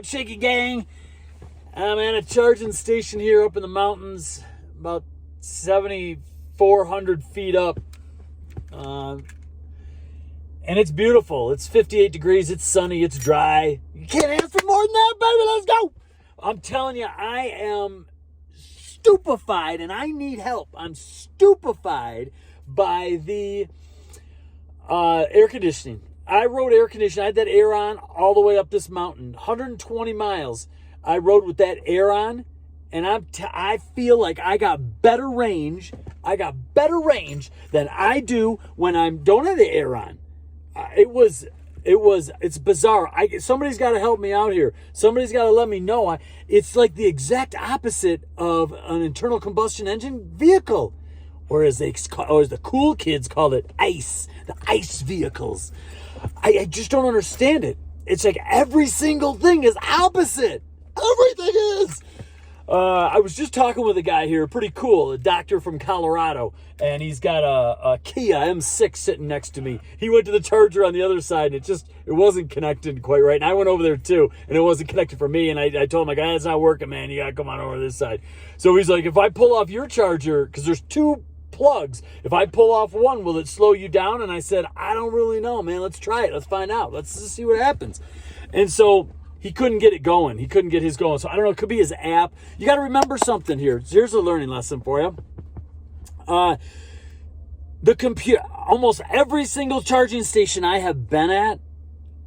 What's shaky, gang? I'm at a charging station here up in the mountains, about 7,400 feet up. And it's beautiful. It's 58 degrees. It's sunny. It's dry. You can't ask for more than that, baby. Let's go. I'm telling you, I am stupefied and I need help. I'm stupefied by the air conditioning. I rode air conditioning. I had that air on all the way up this mountain, 120 miles. I rode with that air on, and I feel like I got better range. I got better range than I do when I don't have the air on. It's bizarre. Somebody's got to help me out here. Somebody's got to let me know. It's like the exact opposite of an internal combustion engine vehicle, or as the cool kids call it, ICE. The ICE vehicles. I just don't understand it. It's like every single thing is opposite. Everything is. I was just talking with a guy here, pretty cool, a doctor from Colorado, and he's got a Kia M6 sitting next to me. He went to the charger on the other side, and it wasn't connected quite right. And I went over there too, and it wasn't connected for me. And I told him, like, it's not working, man. You gotta come on over to this side. So he's like, if I pull off your charger, because there's two plugs, if I pull off one, will it slow you down? And I said, I don't really know, man. Let's try it. Let's find out. Let's just see what happens. And so he couldn't get it going. He couldn't get his going. So I don't know. It could be his app. You got to remember something here. Here's a learning lesson for you. The computer, almost every single charging station I have been at,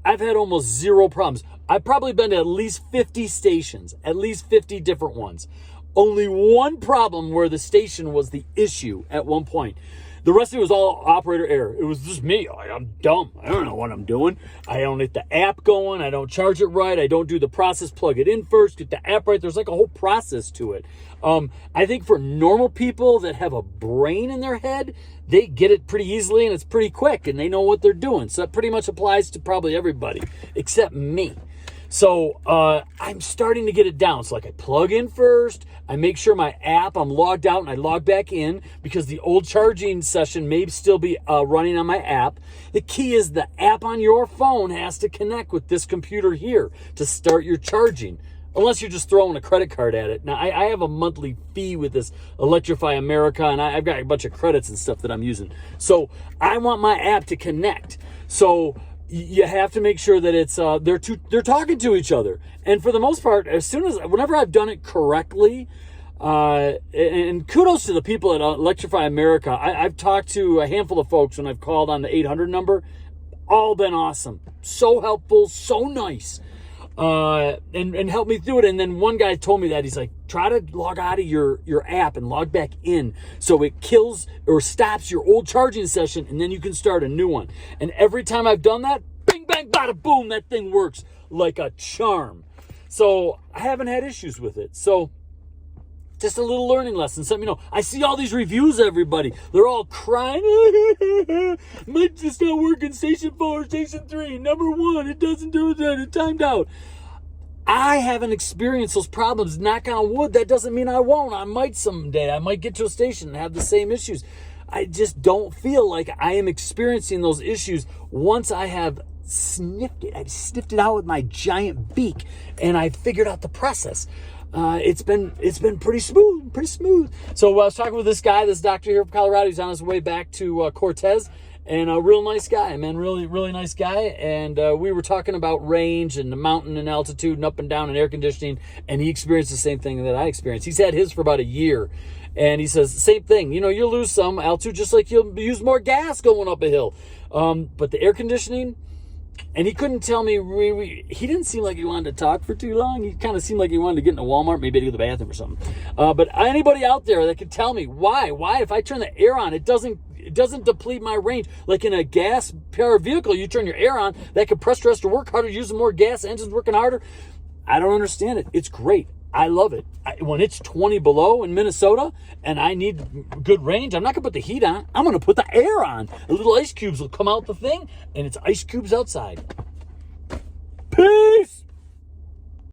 I've had almost zero problems. I've probably been to at least 50 stations, at least 50 different ones. Only one problem where the station was the issue at one point. The rest of it was all operator error. It was just me. I'm dumb. I don't know what I'm doing. I don't get the app going. I don't charge it right. I don't do the process, plug it in first, get the app right. There's like a whole process to it. I think for normal people that have a brain in their head, they get it pretty easily and it's pretty quick and they know what they're doing. So that pretty much applies to probably everybody except me. So I'm starting to get it down. So like I plug in first, I make sure my app, I'm logged out and I log back in because the old charging session may still be running on my app. The key is the app on your phone has to connect with this computer here to start your charging. Unless you're just throwing a credit card at it. Now, I have a monthly fee with this Electrify America, and I've got a bunch of credits and stuff that I'm using. So I want my app to connect. So you have to make sure that it's they're talking to each other. And for the most part, whenever I've done it correctly, and kudos to the people at Electrify America. I've talked to a handful of folks when I've called on the 800 number. All been awesome. So helpful, so nice. And help me through it. And then one guy told me that he's like, try to log out of your app and log back in so it kills or stops your old charging session and then you can start a new one. And every time I've done that, bing, bang, bada, boom, that thing works like a charm. So I haven't had issues with it. So just a little learning lesson. Something, I see all these reviews, everybody. They're all crying. Might just not working. Station 4, Station 3, number 1. It doesn't do that. It timed out. I haven't experienced those problems. Knock on wood. That doesn't mean I won't. I might someday. I might get to a station and have the same issues. I just don't feel like I am experiencing those issues once I have sniffed it. I sniffed it out with my giant beak and I figured out the process. It's been pretty smooth. So I was talking with this doctor here from Colorado. He's on his way back to Cortez, and a real nice guy, man, really, really nice guy. And we were talking about range and the mountain and altitude and up and down and air conditioning, and he experienced the same thing that I experienced. He's had his for about a year, and he says the same thing. You'll lose some altitude just like you'll use more gas going up a hill. But the air conditioning. And he couldn't tell me, he didn't seem like he wanted to talk for too long. He kind of seemed like he wanted to get into Walmart, maybe to go to the bathroom or something. But anybody out there that could tell me why if I turn the air on, it doesn't deplete my range. Like in a gas-powered vehicle, you turn your air on, that compressor has to work harder, using more gas, engine's working harder. I don't understand it. It's great. I love it. When it's 20 below in Minnesota and I need good range, I'm not going to put the heat on. I'm going to put the air on. The little ice cubes will come out the thing, and it's ice cubes outside. Peace!